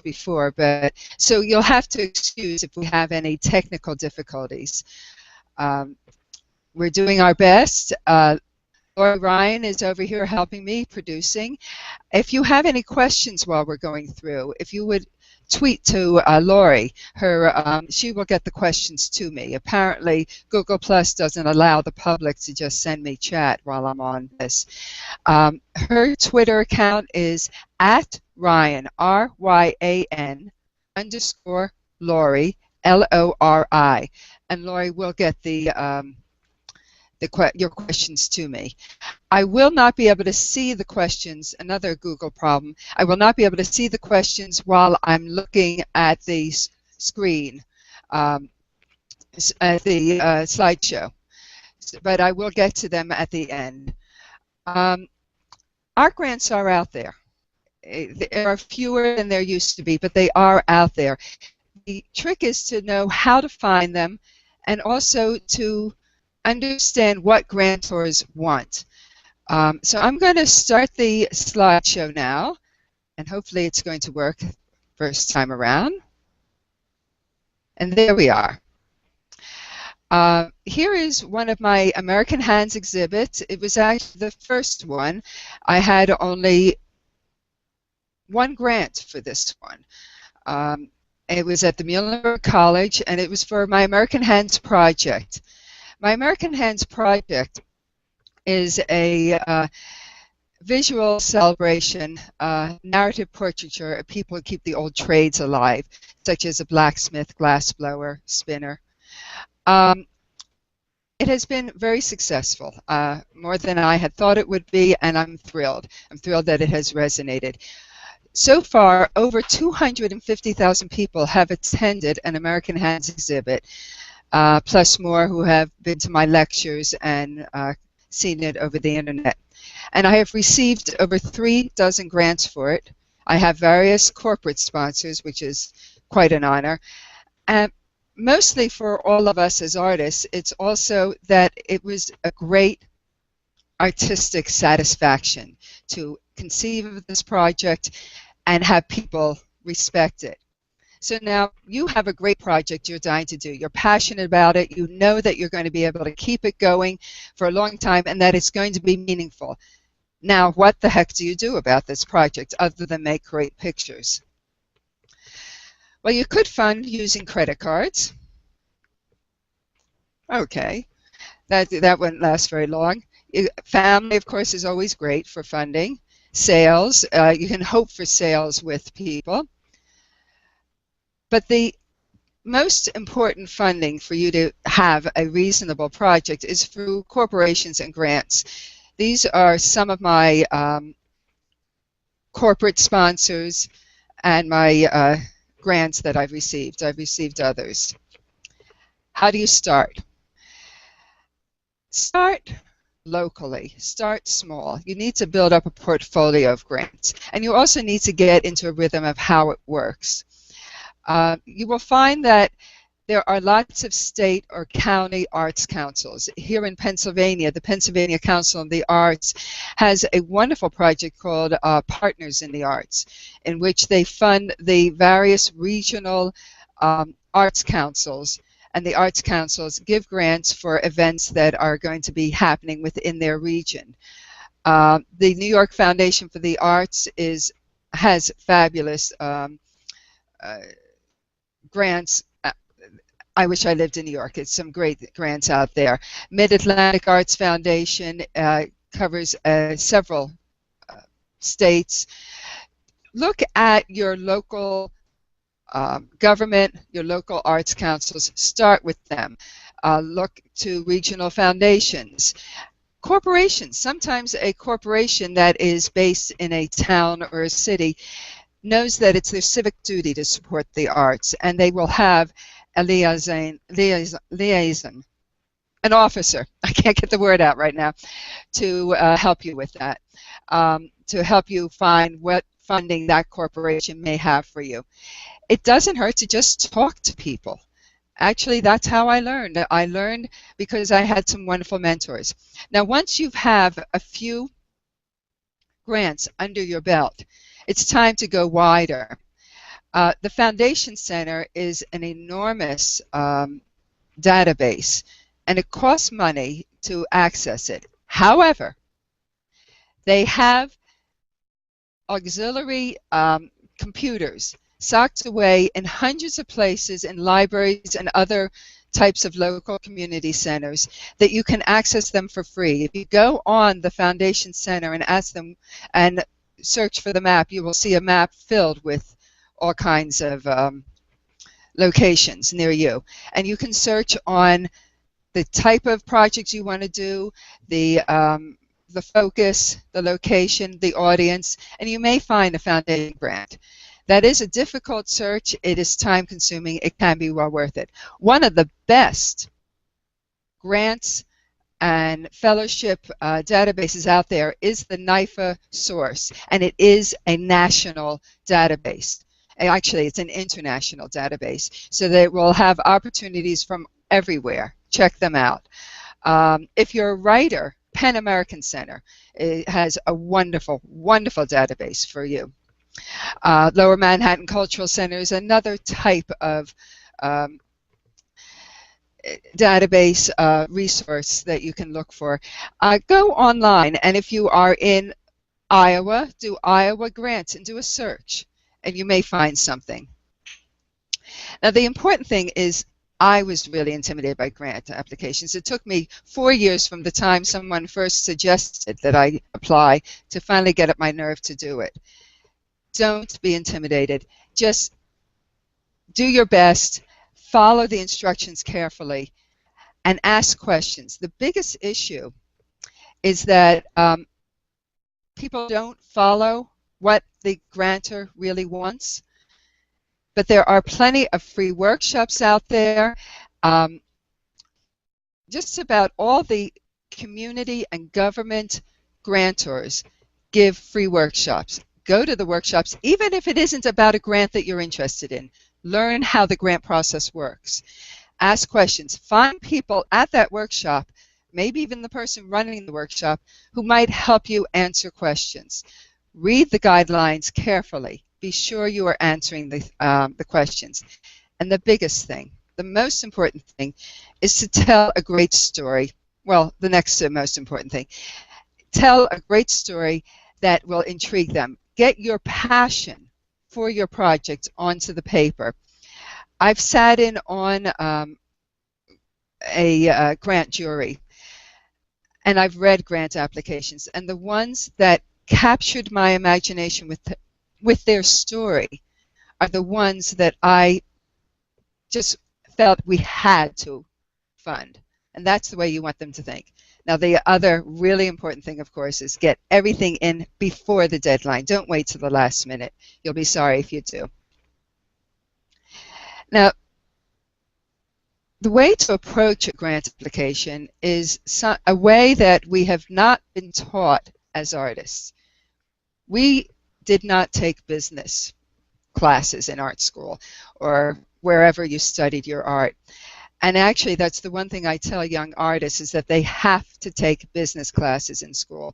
before, but so you'll have to excuse if we have any technical difficulties. We're doing our best. Lori Ryan is over here helping me, producing. If you have any questions while we're going through, if you would tweet to Lori, she will get the questions to me. Apparently, Google Plus doesn't allow the public to just send me chat while I'm on this. Her Twitter account is @Ryan, R-Y-A-N, _Lori, L-O-R-I. And Lori will get your questions to me. I will not be able to see the questions, another Google problem. I will not be able to see the questions while I'm looking at the screen, at the slideshow, but I will get to them at the end. Our grants are out there. There are fewer than there used to be, but they are out there. The trick is to know how to find them and also to understand what grantors want. So I'm going to start the slideshow now, and hopefully it's going to work first time around. And there we are. Here is one of my American Hands exhibits. It was actually the first one. I had only one grant for this one. It was at the Muhlenberg College, and it was for my American Hands project. My American Hands project is a visual celebration, narrative portraiture of people who keep the old trades alive, such as a blacksmith, glassblower, spinner. It has been very successful, more than I had thought it would be, and I'm thrilled. I'm thrilled that it has resonated. So far, over 250,000 people have attended an American Hands exhibit, plus more who have been to my lectures and seen it over the internet. And I have received over 3 dozen grants for it. I have various corporate sponsors, which is quite an honor. And mostly for all of us as artists, it's also that it was a great artistic satisfaction to conceive of this project and have people respect it. So now you have a great project you're dying to do. You're passionate about it. You know that you're going to be able to keep it going for a long time and that it's going to be meaningful. Now, what the heck do you do about this project other than make great pictures? Well, you could fund using credit cards. Okay, that wouldn't last very long. Family, of course, is always great for funding. Sales, you can hope for sales with people. But the most important funding for you to have a reasonable project is through corporations and grants. These are some of my corporate sponsors and my grants that I've received. I've received others. How do you start? Start locally. Start small. You need to build up a portfolio of grants. And you also need to get into a rhythm of how it works. You will find that there are lots of state or county arts councils. Here in Pennsylvania, the Pennsylvania Council of the Arts has a wonderful project called Partners in the Arts, in which they fund the various regional arts councils, and the arts councils give grants for events that are going to be happening within their region. The New York Foundation for the Arts has fabulous grants. I wish I lived in New York. It's some great grants out there. Mid-Atlantic Arts Foundation covers several states. Look at your local government, your local arts councils. Start with them. Look to regional foundations. Corporations. Sometimes a corporation that is based in a town or a city knows that it's their civic duty to support the arts, and they will have a liaison, an officer, I can't get the word out right now, to help you with that, to help you find what funding that corporation may have for you. It doesn't hurt to just talk to people. Actually, that's how I learned. I learned because I had some wonderful mentors. Now, once you have a few grants under your belt, it's time to go wider. The Foundation Center is an enormous database, and it costs money to access it. However, they have auxiliary computers socked away in hundreds of places in libraries and other types of local community centers that you can access them for free. If you go on the Foundation Center and ask them and search for the map, you will see a map filled with all kinds of locations near you. And you can search on the type of projects you want to do, the focus, the location, the audience, and you may find a foundation grant. That is a difficult search. It is time consuming. It can be well worth it. One of the best grants and fellowship databases out there is the NIFA source, and it is a national database. Actually, it's an international database, so that it will have opportunities from everywhere. Check them out. If you're a writer, PEN American Center has a wonderful, wonderful database for you. Lower Manhattan Cultural Center is another type of database resource that you can look for. Go online, and if you are in Iowa, do Iowa grants and do a search, and you may find something. Now, the important thing is, I was really intimidated by grant applications. It took me 4 years from the time someone first suggested that I apply to finally get up my nerve to do it. Don't be intimidated. Just do your best, follow the instructions carefully, and ask questions. The biggest issue is that people don't follow what the grantor really wants. But there are plenty of free workshops out there. Just about all the community and government grantors give free workshops. Go to the workshops, even if it isn't about a grant that you're interested in. Learn how the grant process works. Ask questions. Find people at that workshop, maybe even the person running the workshop, who might help you answer questions. Read the guidelines carefully. Be sure you are answering the questions. And the biggest thing, the most important thing, is to tell a great story. Well, the next most important thing. Tell a great story that will intrigue them. Get your passion for your project onto the paper. I've sat in on a grant jury, and I've read grant applications, and the ones that captured my imagination with their story are the ones that I just felt we had to fund. And that's the way you want them to think. Now, the other really important thing, of course, is get everything in before the deadline. Don't wait till the last minute. You'll be sorry if you do. Now, the way to approach a grant application is a way that we have not been taught as artists. We did not take business classes in art school or wherever you studied your art. And actually, that's the one thing I tell young artists, is that they have to take business classes in school,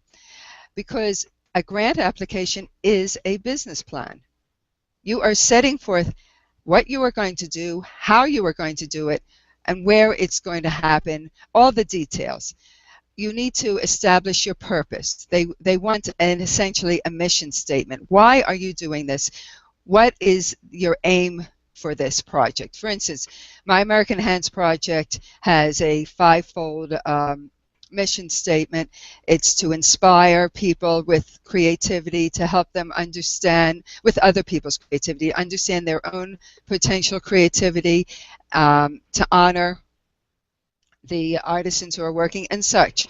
because a grant application is a business plan. You are setting forth what you are going to do, how you are going to do it, and where it's going to happen, all the details. You need to establish your purpose. They want essentially a mission statement. Why are you doing this? What is your aim for this project? For instance, my American Hands project has a five-fold mission statement. It's to inspire people with creativity, to help them understand, with other people's creativity, understand their own potential creativity, to honor the artisans who are working, and such.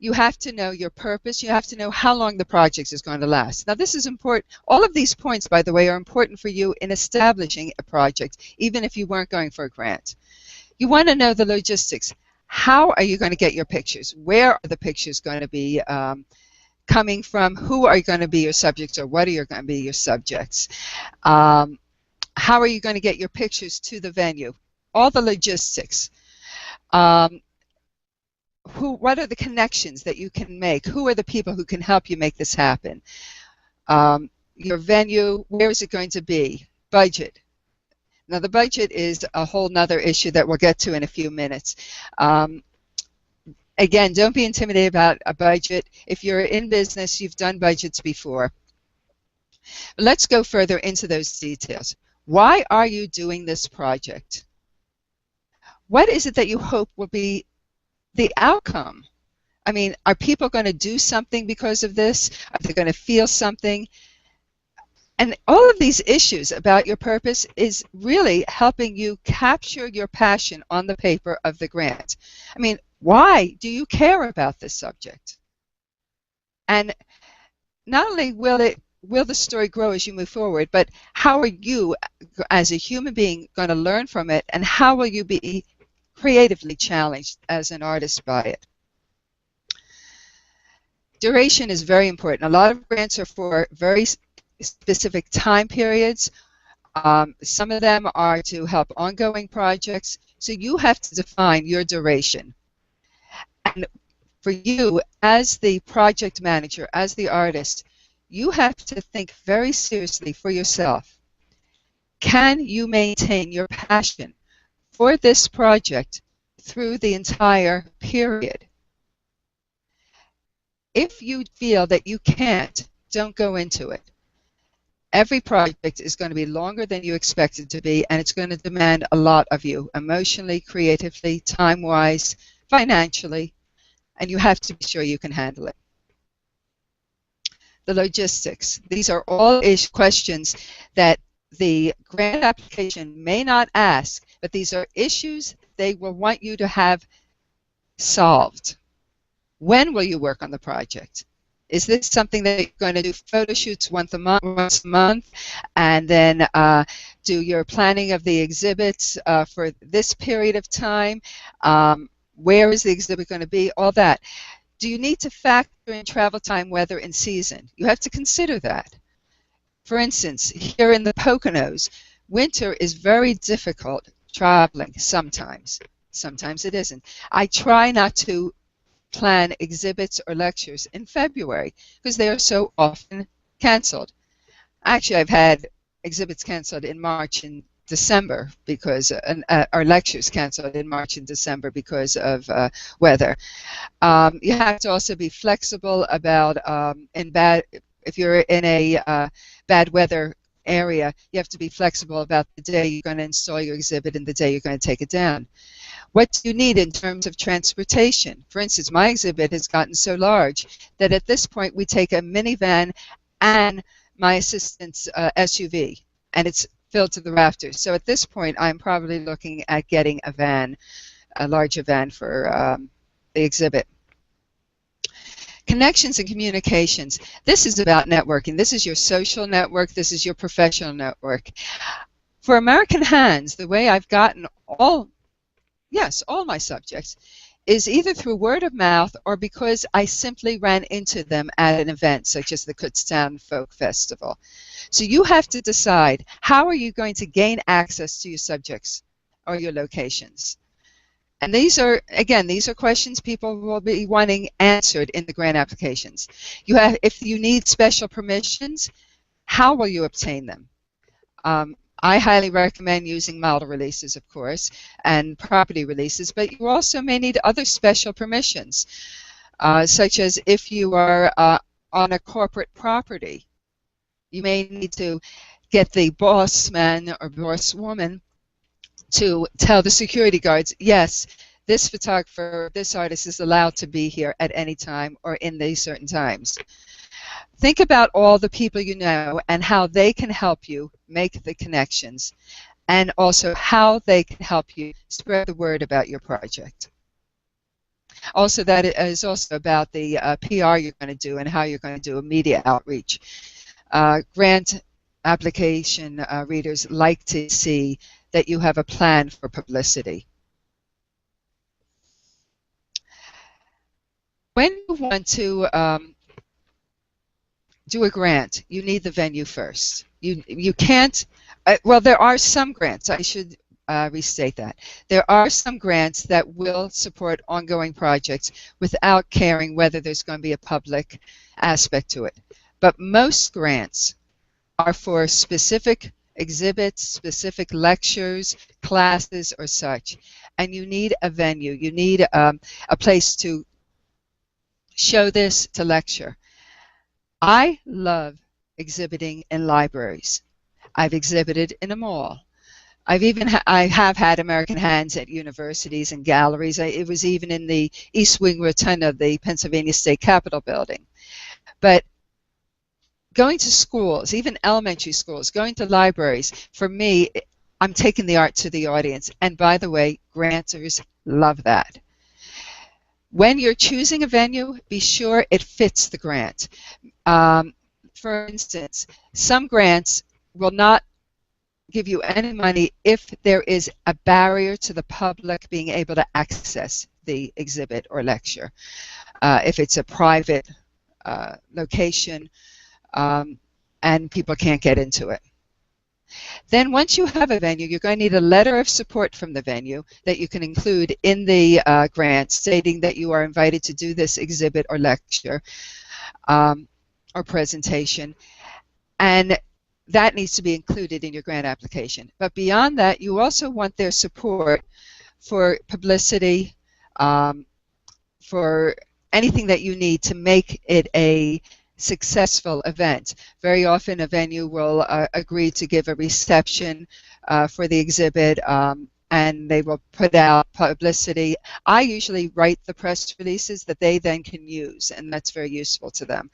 You have to know your purpose. You have to know how long the project is going to last. Now, this is important. All of these points, by the way, are important for you in establishing a project, even if you weren't going for a grant. You want to know the logistics. How are you going to get your pictures? Where are the pictures going to be coming from? Who are going to be your subjects, or what are going to be your subjects? How are you going to get your pictures to the venue? All the logistics. What are the connections that you can make? Who are the people who can help you make this happen? your venue, where is it going to be? Budget. Now, the budget is a whole nother issue that we'll get to in a few minutes. Again, don't be intimidated about a budget. If you're in business, you've done budgets before. But let's go further into those details. Why are you doing this project? What is it that you hope will be the outcome? I mean, are people going to do something because of this? Are they going to feel something? And all of these issues about your purpose is really helping you capture your passion on the paper of the grant. I mean, why do you care about this subject? And not only will the story grow as you move forward, but how are you as a human being going to learn from it, and how will you be creatively challenged as an artist by it? Duration is very important. A lot of grants are for very specific time periods. Some of them are to help ongoing projects. So you have to define your duration. And for you, as the project manager, as the artist, you have to think very seriously for yourself. Can you maintain your passion for this project through the entire period? If you feel that you can't, don't go into it. Every project is going to be longer than you expect it to be, and it's going to demand a lot of you, emotionally, creatively, time-wise, financially, and you have to be sure you can handle it. The logistics. These are all questions that the grant application may not ask, but these are issues they will want you to have solved. When will you work on the project? Is this something that you're going to do photo shoots once a month, and then do your planning of the exhibits for this period of time? Where is the exhibit going to be? All that. Do you need to factor in travel time, weather, and season? You have to consider that. For instance, here in the Poconos, winter is very difficult traveling sometimes. Sometimes it isn't. I try not to plan exhibits or lectures in February because they are so often canceled. Actually, I've had exhibits canceled in March and December because, or lectures canceled in March and December because of weather. You have to also be flexible about if you're in a bad weather area, you have to be flexible about the day you're going to install your exhibit and the day you're going to take it down. What do you need in terms of transportation? For instance, my exhibit has gotten so large that at this point we take a minivan and my assistant's SUV, and it's filled to the rafters. So at this point I'm probably looking at getting a van, a larger van for the exhibit. Connections and communications. This is about networking. This is your social network. This is your professional network. For American Hands, the way I've gotten all my subjects is either through word of mouth or because I simply ran into them at an event such as the Kutztown Folk Festival. So you have to decide, how are you going to gain access to your subjects or your locations? And these are, again, these are questions people will be wanting answered in the grant applications. If you need special permissions, how will you obtain them? I highly recommend using model releases, of course, and property releases, but you also may need other special permissions, such as if you are on a corporate property. You may need to get the boss man or boss woman to tell the security guards, yes, this photographer, this artist is allowed to be here at any time or in these certain times. Think about all the people you know and how they can help you make the connections, and also how they can help you spread the word about your project. Also, that is also about the PR you're going to do and how you're going to do a media outreach. Grant application readers like to see that you have a plan for publicity. When you want to do a grant, you need the venue first. You can't, well, there are some grants, I should restate that. There are some grants that will support ongoing projects without caring whether there's going to be a public aspect to it. But most grants are for specific exhibits, specific lectures, classes, or such. And you need a venue. You need a place to show this, to lecture. I love exhibiting in libraries. I've exhibited in a mall. I have had American Hands at universities and galleries. It was even in the East Wing Rotunda of the Pennsylvania State Capitol building. But going to schools, even elementary schools, going to libraries, for me, I'm taking the art to the audience. And by the way, grantors love that. When you're choosing a venue, be sure it fits the grant. For instance, some grants will not give you any money if there is a barrier to the public being able to access the exhibit or lecture. If it's a private location and people can't get into it. Then once you have a venue, you're going to need a letter of support from the venue that you can include in the grant, stating that you are invited to do this exhibit or lecture or presentation. And that needs to be included in your grant application. But beyond that, you also want their support for publicity, for anything that you need to make it a successful event. Very often a venue will agree to give a reception for the exhibit, and they will put out publicity. I usually write the press releases that they then can use, and that's very useful to them.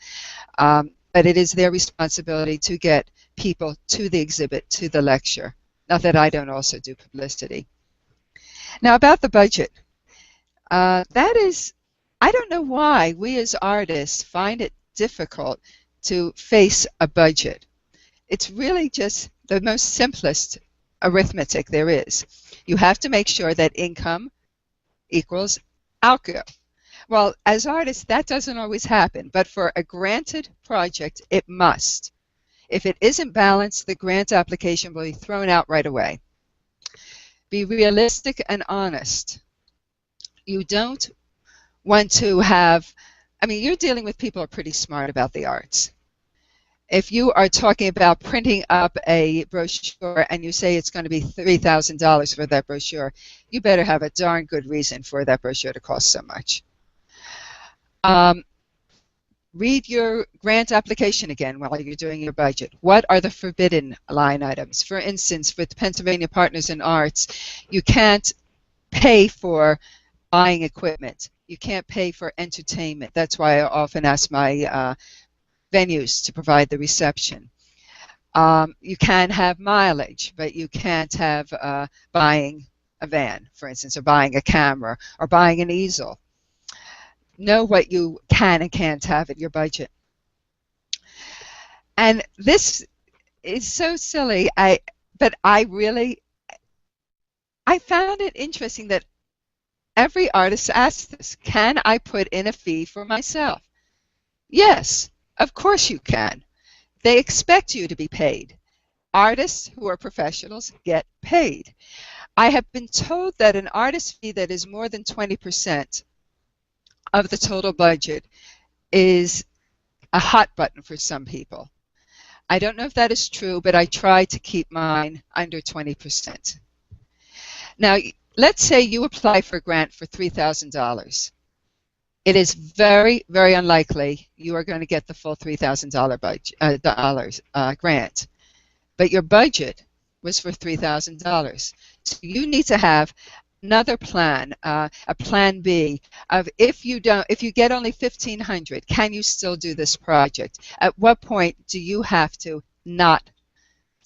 But it is their responsibility to get people to the exhibit, to the lecture. Not that I don't also do publicity. Now about the budget. That is, I don't know why we as artists find it difficult to face a budget. It's really just the most simplest arithmetic there is. You have to make sure that income equals outgo. Well, as artists, that doesn't always happen, but for a granted project, it must. If it isn't balanced, the grant application will be thrown out right away. Be realistic and honest. You don't want to have, I mean, you're dealing with people who are pretty smart about the arts. If you are talking about printing up a brochure and you say it's going to be $3,000 for that brochure, you better have a darn good reason for that brochure to cost so much. Read your grant application again while you're doing your budget. What are the forbidden line items? For instance, with Pennsylvania Partners in Arts, you can't pay for buying equipment. You can't pay for entertainment. That's why I often ask my venues to provide the reception. You can have mileage, but you can't have buying a van, for instance, or buying a camera, or buying an easel. Know what you can and can't have in your budget. And this is so silly, but I found it interesting that every artist asks this: can I put in a fee for myself? Yes, of course you can. They expect you to be paid. Artists who are professionals get paid. I have been told that an artist fee that is more than 20% of the total budget is a hot button for some people. I don't know if that is true, but I try to keep mine under 20%. Now, let's say you apply for a grant for $3,000. It is very, very unlikely you are going to get the full $3,000 grant, but your budget was for $3,000. So you need to have another plan, a plan B, of if you get only $1,500, can you still do this project? At what point do you have to not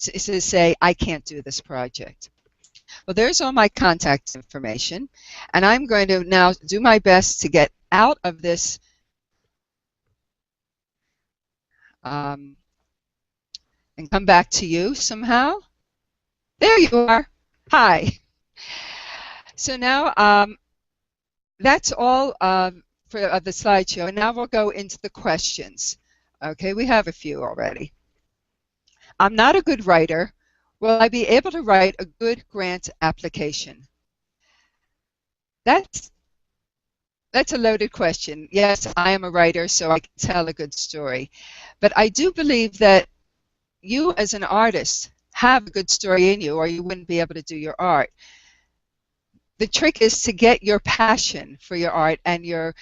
to say, I can't do this project? Well, there's all my contact information, and I'm going to now do my best to get out of this and come back to you somehow. There you are. Hi. So now that's all for the slideshow, and now we'll go into the questions. Okay, we have a few already. I'm not a good writer. Will I be able to write a good grant application? That's a loaded question. Yes, I am a writer, so I can tell a good story. But I do believe that you as an artist have a good story in you, or you wouldn't be able to do your art. The trick is to get your passion for your art and your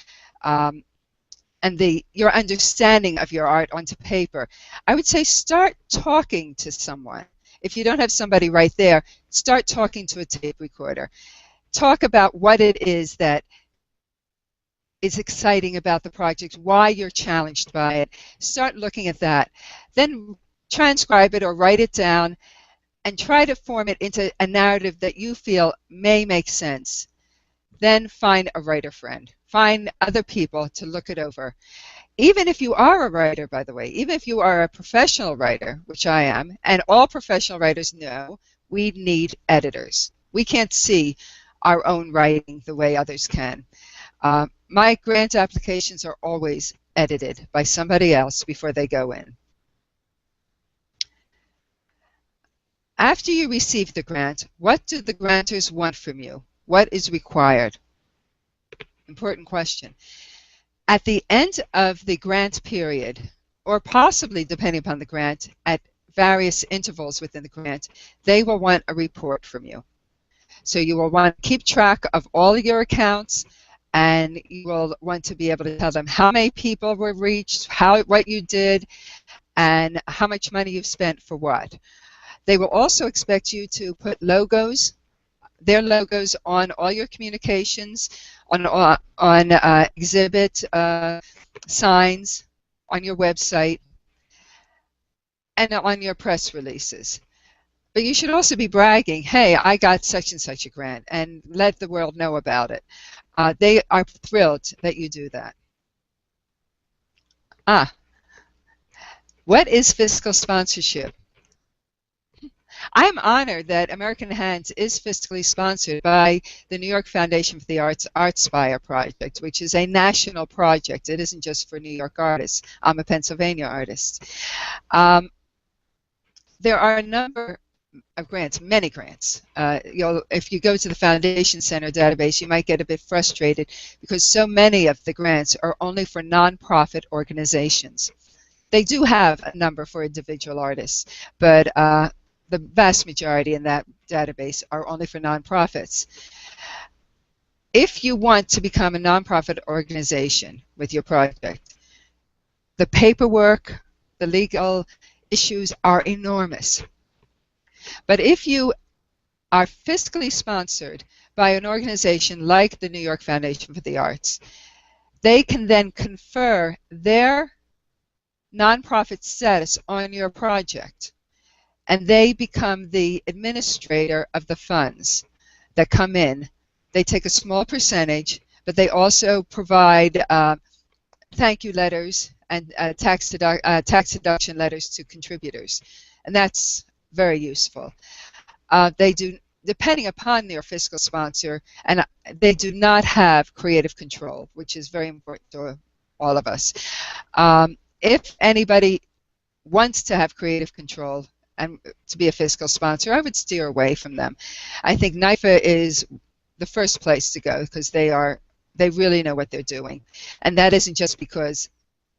your understanding of your art onto paper. I would say start talking to someone. If you don't have somebody right there, start talking to a tape recorder. Talk about what it is that is exciting about the project, why you're challenged by it. Start looking at that. Then transcribe it or write it down and try to form it into a narrative that you feel may make sense. Then find a writer friend. Find other people to look it over. Even if you are a writer, by the way, even if you are a professional writer, which I am, and all professional writers know, we need editors. We can't see our own writing the way others can. My grant applications are always edited by somebody else before they go in. After you receive the grant, what do the grantors want from you? What is required? Important question. At the end of the grant period, or possibly, depending upon the grant, at various intervals within the grant, they will want a report from you. So you will want to keep track of all of your accounts, and you will want to be able to tell them how many people were reached, what you did, and how much money you've spent for what. They will also expect you to put logos, their logos, on all your communications, on exhibit signs, on your website, and on your press releases. But you should also be bragging, hey, I got such and such a grant, and let the world know about it. They are thrilled that you do that. What is fiscal sponsorship? I'm honored that American Hands is fiscally sponsored by the New York Foundation for the Arts Artspire project, which is a national project. It isn't just for New York artists. I'm a Pennsylvania artist. There are a number of grants, many grants. If you go to the Foundation Center database, you might get a bit frustrated because so many of the grants are only for nonprofit organizations. They do have a number for individual artists, but the vast majority in that database are only for nonprofits. If you want to become a nonprofit organization with your project, the paperwork, the legal issues are enormous. But if you are fiscally sponsored by an organization like the New York Foundation for the Arts, they can then confer their nonprofit status on your project, and they become the administrator of the funds that come in. They take a small percentage, but they also provide thank you letters and tax deduction letters to contributors, and that's very useful. They do, depending upon their fiscal sponsor, and they do not have creative control, which is very important to all of us. If anybody wants to have creative control and to be a fiscal sponsor, I would steer away from them. I think NYFA is the first place to go because they really know what they're doing. And that isn't just because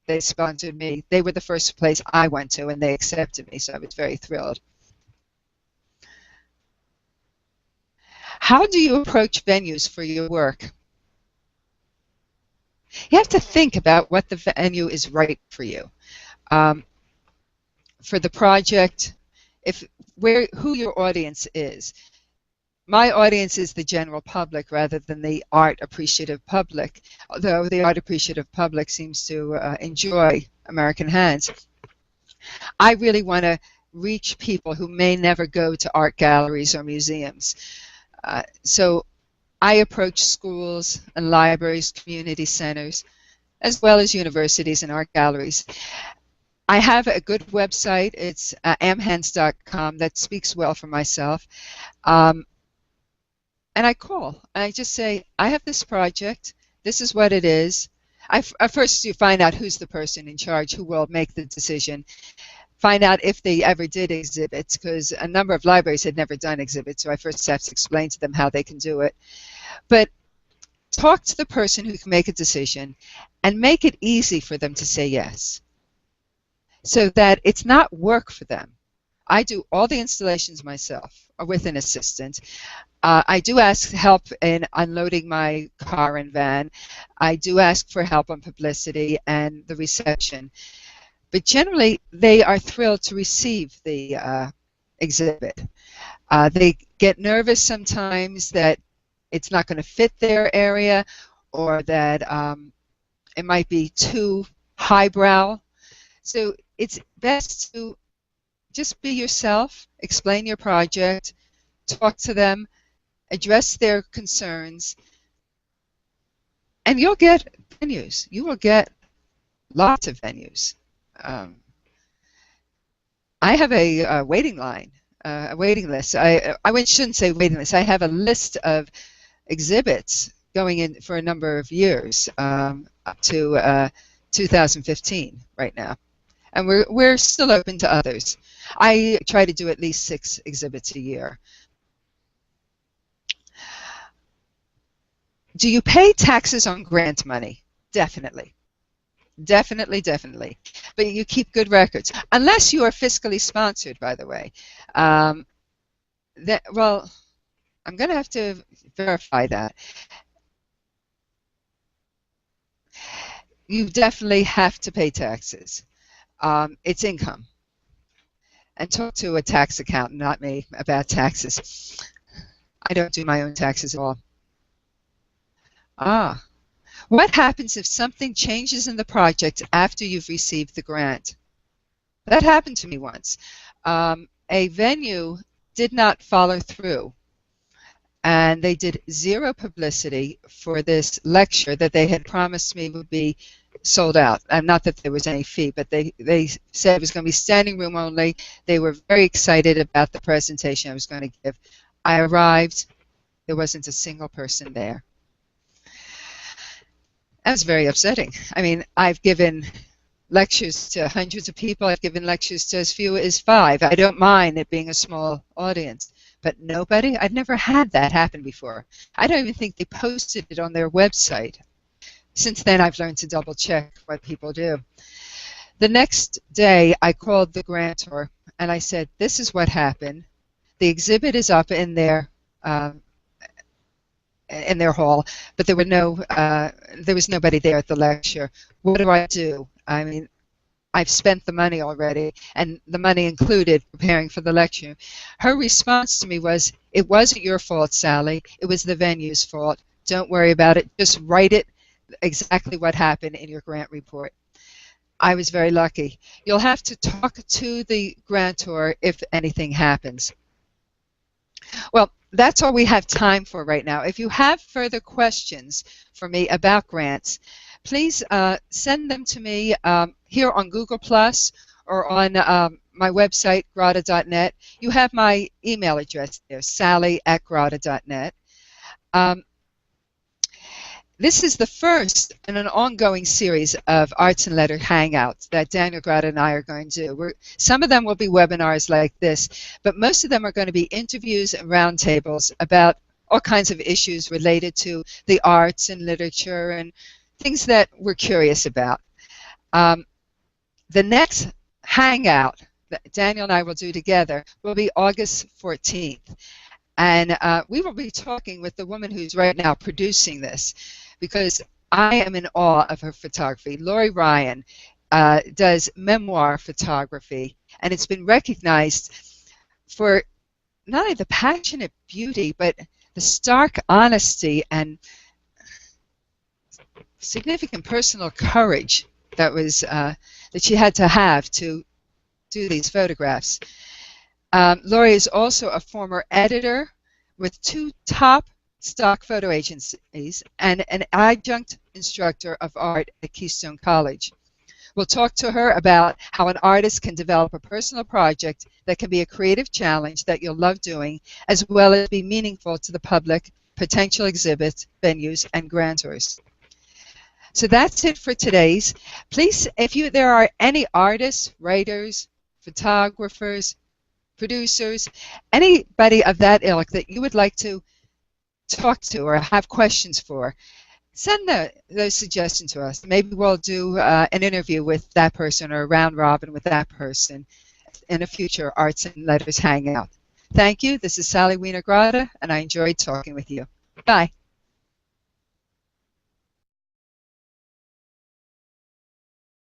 they sponsored me. They were the first place I went to, and they accepted me, so I was very thrilled. How do you approach venues for your work? You have to think about what the venue is right for you. For the project, who your audience is. My audience is the general public rather than the art appreciative public, although the art appreciative public seems to enjoy American Hands. I really want to reach people who may never go to art galleries or museums. So I approach schools and libraries, community centers, as well as universities and art galleries. I have a good website. It's amhands.com that speaks well for myself. And I call. I just say, I have this project. This is what it is. First, you find out who's the person in charge, who will make the decision. Find out if they ever did exhibits, because a number of libraries had never done exhibits, so I first have to explain to them how they can do it. But talk to the person who can make a decision and make it easy for them to say yes. so that it's not work for them. I do all the installations myself or with an assistant. I do ask help in unloading my car and van. I do ask for help on publicity and the reception. But generally, they are thrilled to receive the exhibit. They get nervous sometimes that it's not going to fit their area, or that it might be too highbrow. So it's best to just be yourself, explain your project, talk to them, address their concerns, and you'll get venues. You will get lots of venues. I have a waiting line, a waiting list. I shouldn't say waiting list. I have a list of exhibits going in for a number of years, up to 2015 right now. And we're still open to others. I try to do at least 6 exhibits a year. Do you pay taxes on grant money? Definitely. Definitely, definitely. But you keep good records. Unless you are fiscally sponsored, by the way. Well, I'm going to have to verify that. You definitely have to pay taxes. It's income. And talk to a tax accountant, not me, about taxes. I don't do my own taxes at all. What happens if something changes in the project after you've received the grant? That happened to me once. A venue did not follow through, and they did 0 publicity for this lecture that they had promised me would be sold out. And not that there was any fee, but they said it was going to be standing room only. They were very excited about the presentation I was going to give. I arrived, there wasn't a single person there. That was very upsetting. I mean, I've given lectures to hundreds of people. I've given lectures to as few as 5. I don't mind it being a small audience. But nobody? I've never had that happen before. I don't even think they posted it on their website. Since then, I've learned to double check what people do. The next day, I called the grantor and I said, this is what happened. The exhibit is up in their hall, but there was nobody there at the lecture. What do I do? I mean, I've spent the money already, and the money included preparing for the lecture. Her response to me was, it wasn't your fault, Sally. It was the venue's fault. Don't worry about it. Just write it exactly what happened in your grant report. I was very lucky. You'll have to talk to the grantor if anything happens. Well, that's all we have time for right now. If you have further questions for me about grants, please send them to me here on Google Plus or on my website, grata.net. You have my email address there, sally@grata.net. This is the first in an ongoing series of Arts and Letters Hangouts that Daniel Grata and I are going to do. Some of them will be webinars like this, but most of them are going to be interviews and roundtables about all kinds of issues related to the arts and literature and things that we're curious about. The next Hangout that Daniel and I will do together will be August 14th. And we will be talking with the woman who's right now producing this, because I am in awe of her photography. Lori Ryan does memoir photography, and it's been recognized for not only the passionate beauty, but the stark honesty and significant personal courage that was that she had to have to do these photographs. Lori is also a former editor with 2 top stock photo agencies and an adjunct instructor of art at Keystone College. We'll talk to her about how an artist can develop a personal project that can be a creative challenge that you'll love doing, as well as be meaningful to the public, potential exhibits, venues, and grantors. So that's it for today's. Please, if there are any artists, writers, photographers, producers, anybody of that ilk that you would like to talk to or have questions for, send those suggestions to us. Maybe we'll do an interview with that person or a round robin with that person in a future Arts and Letters Hangout. Thank you. This is Sally Wiener-Grada, and I enjoyed talking with you. Bye.